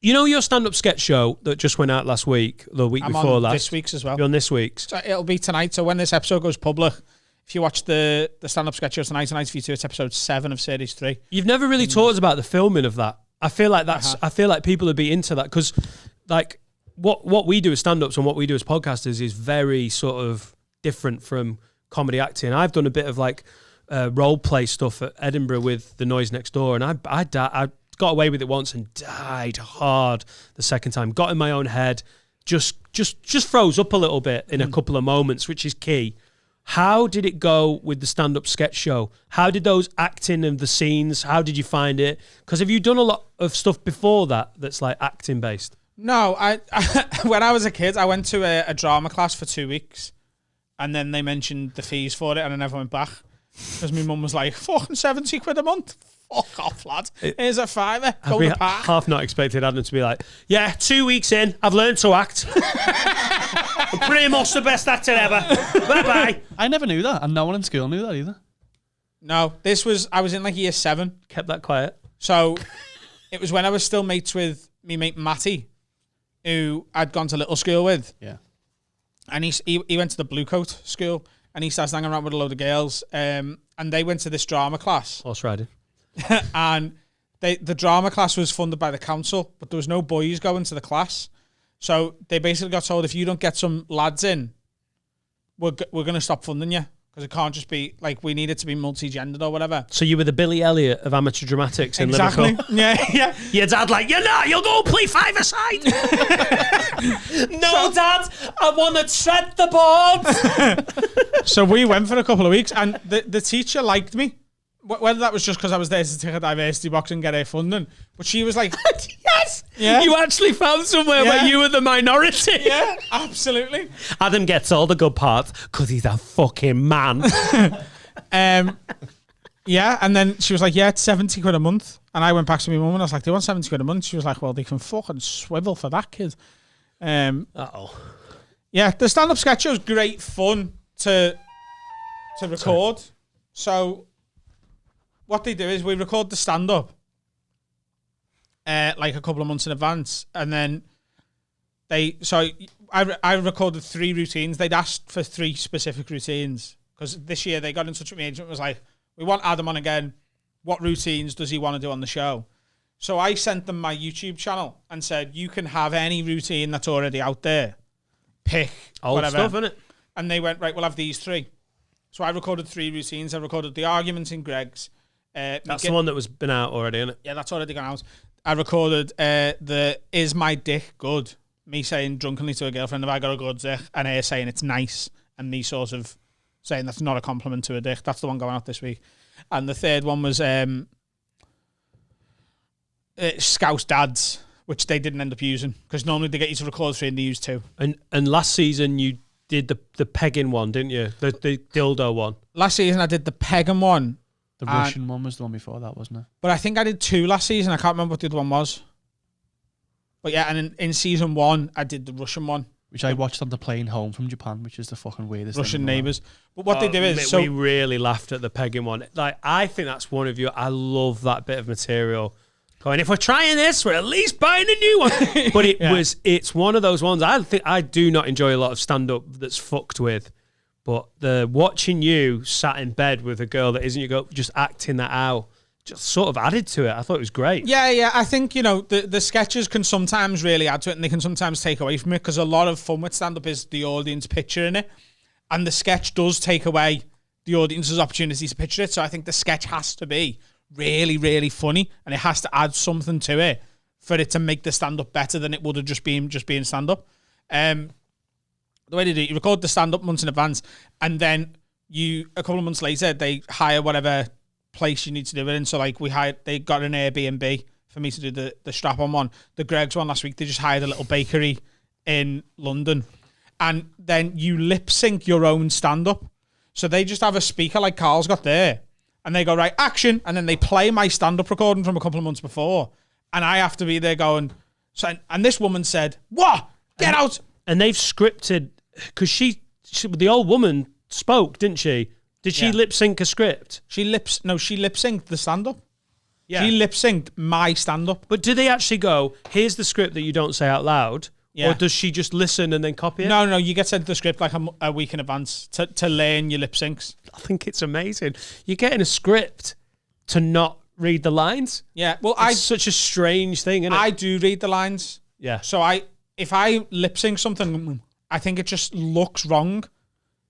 You know your stand-up sketch show that just went out last week, the week I'm before on last? this week's as well. You're on this week's. So it'll be tonight. So when this episode goes public, if you watch the stand-up sketch show tonight for you two, it's episode 7 of series 3. You've never really talked about the filming of that. I feel like I feel like people would be into that because, like, what we do as stand-ups and what we do as podcasters is very sort of different from comedy acting. I've done a bit of like role play stuff at Edinburgh with The Noise Next Door, and I got away with it once and died hard the second time. Got in my own head, just froze up a little bit in a couple of moments, which is key. How did it go with the stand-up sketch show? How did those acting and the scenes, how did you find it? Because have you done a lot of stuff before that's like acting based? No, I when I was a kid, I went to a drama class for 2 weeks, and then they mentioned the fees for it, and I never went back because my mum was like, fucking 70 quid a month. Fuck off, lad. Here's a fiver. Go to the park. Half not expected Adam to be like, yeah, 2 weeks in, I've learned to act. I'm pretty much the best actor ever. Bye-bye. I never knew that, and no one in school knew that either. No, I was in like year 7. Kept that quiet. So it was when I was still mates with me mate Matty, who I'd gone to little school with. Yeah. And he went to the Blue Coat school, and he started hanging around with a load of girls. And they went to this drama class. Horse riding. And the drama class was funded by the council, but there was no boys going to the class. So they basically got told, if you don't get some lads in, we're going to stop funding you. Because it can't just be, like, we need it to be multi-gendered or whatever. So you were the Billy Elliot of amateur dramatics in exactly. Liverpool? Yeah. Your dad like, you're not, you'll go play five-a-side. No, Dad, I want to tread the board. So we went for a couple of weeks, and the teacher liked me. Whether that was just because I was there to tick a diversity box and get her funding, but she was like, yes, yeah. You actually found somewhere where you were the minority. Yeah, absolutely. Adam gets all the good parts because he's a fucking man. Yeah, and then she was like, yeah, it's 70 quid a month. And I went back to my mum and I was like, they want 70 quid a month? She was like, well, they can fucking swivel for that, kid. Yeah, the stand-up sketch show is great fun to record. Sorry. So what they do is we record the stand-up like a couple of months in advance, and then I recorded 3 routines. They'd asked for 3 specific routines because this year they got in touch with me. Agent was like, we want Adam on again. What routines does he want to do on the show? So I sent them my YouTube channel and said, you can have any routine that's already out there. Pick old whatever. Stuff, innit? And they went, right, we'll have these 3. So I recorded 3 routines. I recorded the arguments in Greg's. That's the one that was been out already, isn't it? Yeah, that's already gone out. I recorded the Is My Dick Good? Me saying drunkenly to a girlfriend, have I got a good dick? And her saying it's nice. And me sort of saying that's not a compliment to a dick. That's the one going out this week. And the third one was Scouse Dads, which they didn't end up using. Because normally they get you to record 3 and they use 2. And last season you did the pegging one, didn't you? The dildo one. Last season I did the pegging one. The Russian one was the one before that, wasn't it? But I think I did 2 last season. I can't remember what the other one was. But yeah, and in season 1, I did the Russian one. Which I watched on the plane home from Japan, which is the fucking weirdest Russian neighbours. But what they do is... we really laughed at the pegging one. Like, I think that's one of you. I love that bit of material. Going, if we're trying this, we're at least buying a new one. But it's one of those ones. I do not enjoy a lot of stand-up that's fucked with. But the watching you sat in bed with a girl that isn't your girl, just acting that out, just sort of added to it. I thought it was great. Yeah. I think, the sketches can sometimes really add to it and they can sometimes take away from it because a lot of fun with stand-up is the audience picturing it. And the sketch does take away the audience's opportunity to picture it. So I think the sketch has to be really, really funny and it has to add something to it for it to make the stand-up better than it would have just been stand-up. The way they do it, you record the stand-up months in advance, and then a couple of months later, they hire whatever place you need to do it in. So, like, they got an Airbnb for me to do the strap-on one. The Greg's one last week, they just hired a little bakery in London. And then you lip-sync your own stand-up. So they just have a speaker like Carl's got there, and they go, right, action, and then they play my stand-up recording from a couple of months before, and I have to be there going, and this woman said, what? Get out! And they've scripted... Because the old woman spoke, didn't she? Did she lip sync a script? She lip synced the stand up. Yeah. She lip synced my stand up. But do they actually go, here's the script that you don't say out loud? Yeah. Or does she just listen and then copy it? No, you get sent the script like a week in advance to learn your lip syncs. I think it's amazing. You're getting a script to not read the lines. Yeah, well, It's such a strange thing, isn't it? I do read the lines. Yeah. So if I lip sync something, I think it just looks wrong.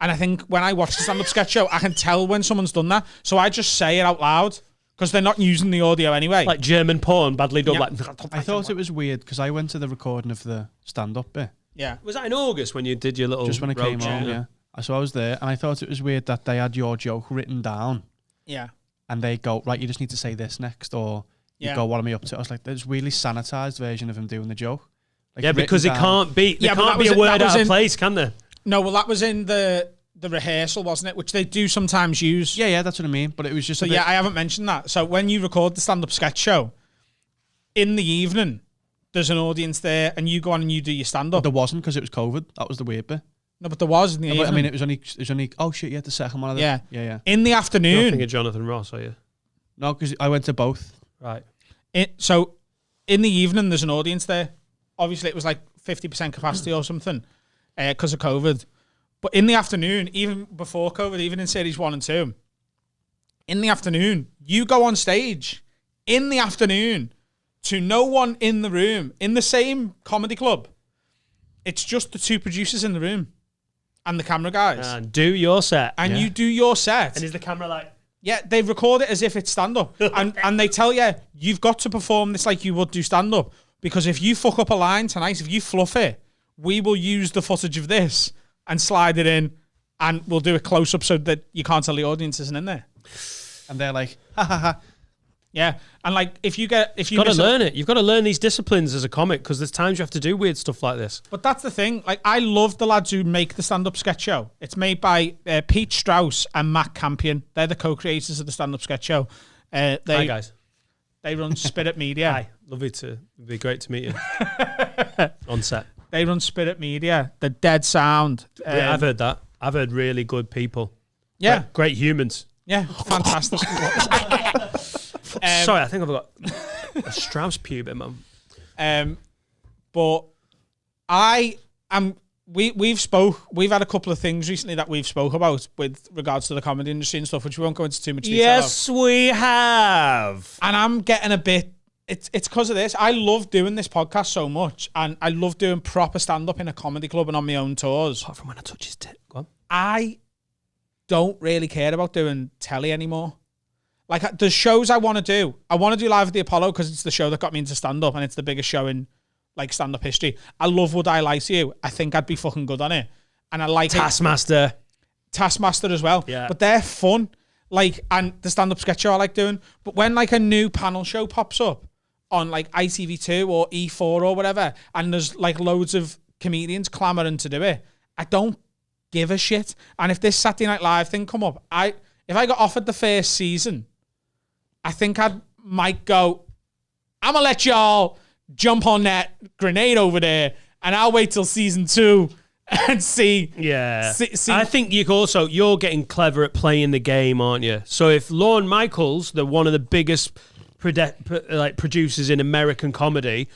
And I think when I watch the stand-up sketch show, I can tell when someone's done that. So I just say it out loud because they're not using the audio anyway. Like German porn, badly done. Yeah. Like, I thought it was weird because I went to the recording of the stand-up bit. Yeah. Was that in August when you did your little Just when I came road home, show? yeah. So I was there, and I thought it was weird that they had your joke written down, Yeah. and they go, right, you just need to say this next, or you Yeah. go, what am I up to? I was like, there's really sanitized version of him doing the joke. Like, Yeah, because it written down. can't be. There Yeah, but can't that be was a word that was out of in- place, can there? No, well, that was in the rehearsal, wasn't it? Which they do sometimes use. Yeah, that's what I mean. But it was just So a bit, yeah, I haven't mentioned that. So when you record the stand-up sketch show, in the evening, there's an audience there, and you go on and you do your stand-up. there wasn't because it was COVID. That was the weird bit. No, but there was in the But, evening. I mean, it was only. Oh shit! Yeah, the second one. Of the, Yeah. yeah. In the You're afternoon. thinking of Jonathan Ross, are you? No, because I went to both. Right. So in the evening, there's an audience there. Obviously, it was like 50% capacity or something because of COVID. But in the afternoon, even before COVID, even in series 1 and 2, in the afternoon, you go on stage in the afternoon to no one in the room, in the same comedy club. It's just the two producers in the room and the camera guys. And do your set. And you do your set. And is the camera like... Yeah, they record it as if it's stand-up. and they tell you, you've got to perform this like you would do stand-up. Because if you fuck up a line tonight, if you fluff it, we will use the footage of this and slide it in, and we'll do a close-up so that you can't tell the audience isn't in there. And they're like, ha ha ha. Yeah, and like if you Got to learn it. You've got to learn these disciplines as a comic because there's times you have to do weird stuff like this. But that's the thing. Like I love the lads who make the stand-up sketch show. It's made by Pete Strauss and Matt Campion. They're the co-creators of the stand-up sketch show. Hi, guys. They run Spirit Media. Hi. Lovely to... It'd be great to meet you. On set. They run Spirit Media. The Dead Sound. Yeah, I've heard that. I've heard really good people. Yeah. Great humans. Yeah, fantastic. Sorry, I think I've got a Strauss pube in my... But I am. We've had a couple of things recently that we've spoke about with regards to the comedy industry and stuff, which we won't go into too much detail. Yes, we have. And I'm getting a bit. It's because of this. I love doing this podcast so much, and I love doing proper stand up in a comedy club and on my own tours. Apart from when I touch his tit. Go on. I don't really care about doing telly anymore. Like the shows I want to do. I want to do Live at the Apollo because it's the show that got me into stand up, and it's the biggest show in like stand up history. I love Would I Lie to You. I think I'd be fucking good on it, and I like Taskmaster as well. Yeah, but they're fun. Like, and the stand up sketch show I like doing. But when like a new panel show pops up on like ITV2 or E4 or whatever, and there's like loads of comedians clamoring to do it, I don't give a shit. And if this Saturday Night Live thing come up, if I got offered the first season, I think I might go, I'm gonna let y'all jump on that grenade over there, and I'll wait till season 2 and see. Yeah. See. I think you're getting clever at playing the game, aren't you? So if Lorne Michaels, one of the biggest producers in American comedy,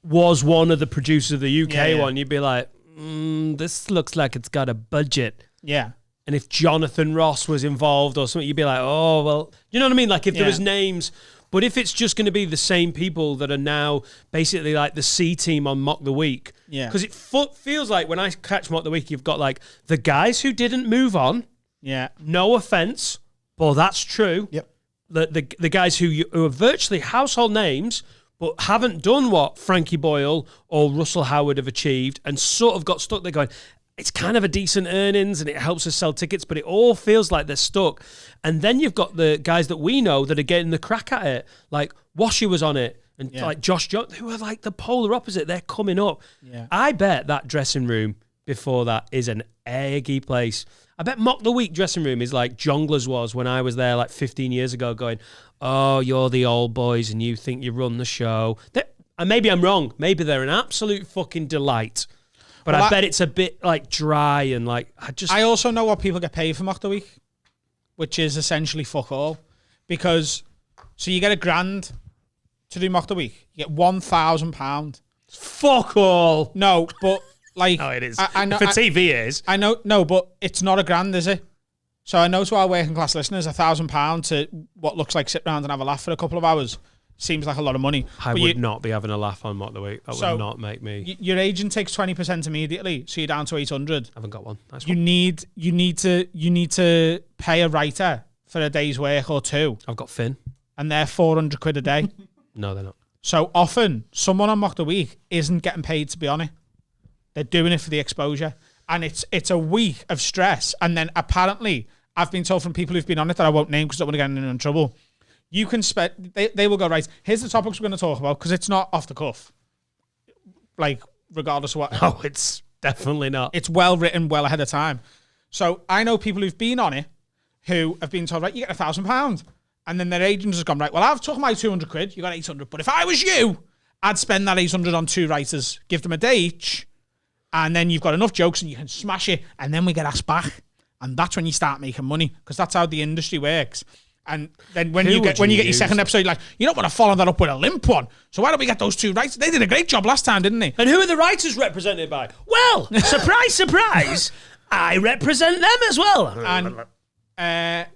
was one of the producers of the UK one, you'd be like, this looks like it's got a budget. Yeah. And if Jonathan Ross was involved or something, you'd be like, oh, well, you know what I mean? Like if there was names, but if it's just going to be the same people that are now basically like the C team on Mock the Week. Yeah. Because it feels like when I catch Mock the Week, you've got like the guys who didn't move on. Yeah. No offense, but that's true. Yep. The guys who are virtually household names, but haven't done what Frankie Boyle or Russell Howard have achieved and sort of got stuck there going, it's kind of a decent earnings and it helps us sell tickets, but it all feels like they're stuck. And then you've got the guys that we know that are getting the crack at it. Like Washi was on it and like Josh Jones, who are like the polar opposite. They're coming up. Yeah. I bet that dressing room before that is an eggy place. I bet Mock the Week dressing room is like Jonglers was when I was there like 15 years ago going, oh, you're the old boys and you think you run the show. And maybe I'm wrong. Maybe they're an absolute fucking delight. But I bet it's a bit like dry and like I also know what people get paid for Mock the Week, which is essentially fuck all. Because So you get $1,000 to do mock the week. You get £1,000. Fuck all. No, but like... No, it is. I know, for TV, it is. I know, no, but it's not $1,000, is it? So I know to our working class listeners, £1,000 to what looks like sit round and have a laugh for a couple of hours seems like a lot of money. I would not be having a laugh on Mock the Week. That would not make me. Your agent takes 20% immediately, so you're down to 800. I haven't got one. Nice you one. need to pay a writer for a day's work or two. I've got Finn. And they're £400 a day. No, they're not. So often, someone on Mock the Week isn't getting paid to be on it. They're doing it for the exposure. And it's a week of stress. And then apparently, I've been told from people who've been on it that I won't name because I don't want to get anyone in trouble. You can spend, they will go, right, here's the topics we're going to talk about because it's not off the cuff. Like, regardless of what. No, it's definitely not. It's well written, well ahead of time. So I know people who've been on it who have been told, right, you get £1,000. And then their agent has gone, right, well, I've took my £200, you got 800. But if I was you, I'd spend that 800 on 2 writers, give them a day each. And then you've got enough jokes and you can smash it. And then we get asked back. And that's when you start making money because that's how the industry works. And then when you get your second episode, you're like, you don't want to follow that up with a limp one. So why don't we get those 2 writers? They did a great job last time, didn't they? And who are the writers represented by? Well, surprise, surprise, I represent them as well. And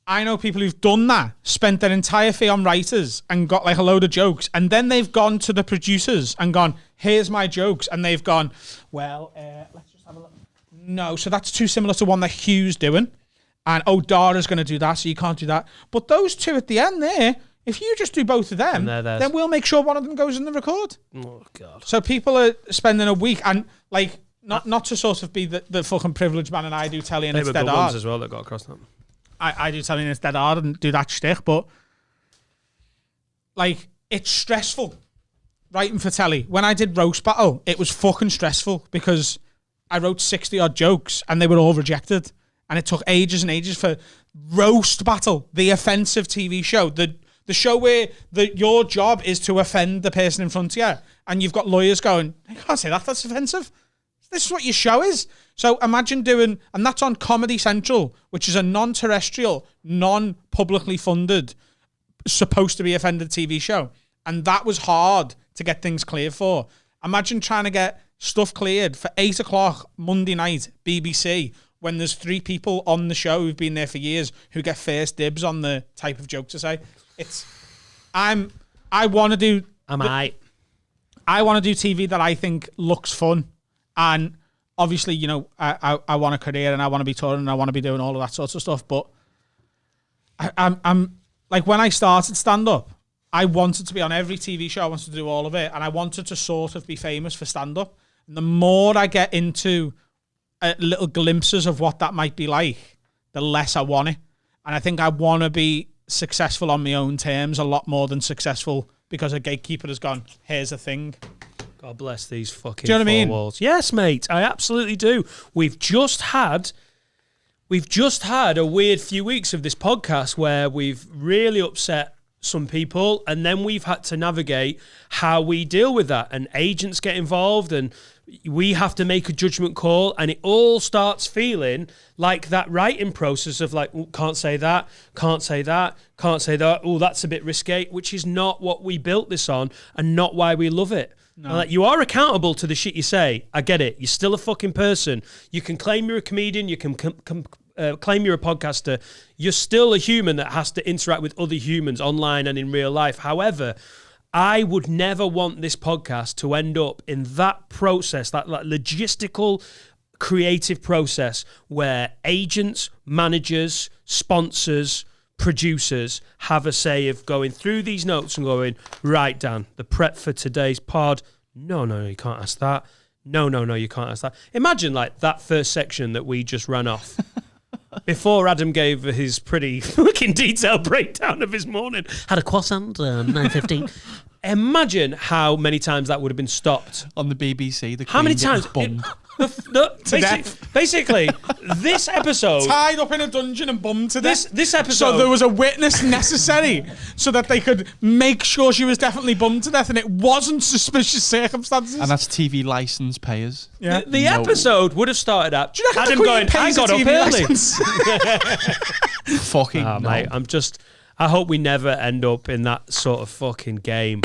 I know people who've done that, spent their entire fee on writers and got like a load of jokes. And then they've gone to the producers and gone, here's my jokes. And they've gone, well, let's just have a look. No, so that's too similar to one that Hugh's doing. And, Dara's going to do that, so you can't do that. But those 2 at the end there, if you just do both of them, then we'll make sure one of them goes in the record. Oh, God. So people are spending a week and, like, not to sort of be the fucking privileged man and I do telly and it's dead hard. Ones as well that got across that. I do telly and it's dead hard and do that shtick, but, like, it's stressful writing for telly. When I did Roast Battle, it was fucking stressful because I wrote 60-odd jokes and they were all rejected. And it took ages and ages for Roast Battle, the offensive TV show, the show where your job is to offend the person in front of you. And you've got lawyers going, I can't say that, that's offensive. This is what your show is. So imagine doing, and that's on Comedy Central, which is a non-terrestrial, non-publicly funded, supposed to be offended TV show. And that was hard to get things cleared for. Imagine trying to get stuff cleared for 8 o'clock Monday night, BBC, when there's 3 people on the show who've been there for years who get first dibs on the type of joke to say. I want to do TV that I think looks fun. And obviously, you know, I want a career and I want to be touring and I want to be doing all of that sorts of stuff. But I'm like, when I started stand-up, I wanted to be on every TV show. I wanted to do all of it. And I wanted to sort of be famous for stand-up. And the more I get into little glimpses of what that might be like, the less I want it. And I think I want to be successful on my own terms a lot more than successful because a gatekeeper has gone, here's a thing. God bless these fucking do you know what I mean? walls. Yes, mate, I absolutely do. We've just had a weird few weeks of this podcast where we've really upset some people, and then we've had to navigate how we deal with that, and agents get involved and we have to make a judgment call, and it all starts feeling like that writing process of like, can't say that, can't say that, can't say that, oh, that's a bit risque, which is not what we built this on and not why we love it. No. Like, you are accountable to the shit you say. I get it. You're still a fucking person. You can claim you're a comedian. You can claim you're a podcaster. You're still a human that has to interact with other humans online and in real life. However, I would never want this podcast to end up in that process, that logistical, creative process where agents, managers, sponsors, producers have a say of going through these notes and going, right, Dan, the prep for today's pod, no, you can't ask that. No, you can't ask that. Imagine like that first section that we just ran off. Before Adam gave his pretty fucking detailed breakdown of his morning. Had a croissant, 9:15. Imagine how many times that would have been stopped. On the BBC, the how many times? Basically, this episode... Tied up in a dungeon and bummed to death. This episode... So there was a witness necessary so that they could make sure she was definitely bummed to death and it wasn't suspicious circumstances. And that's TV licence payers. Yeah. The episode would have started out... Do you reckon Adam going, I got up early. Fucking no. Mate, I hope we never end up in that sort of fucking game.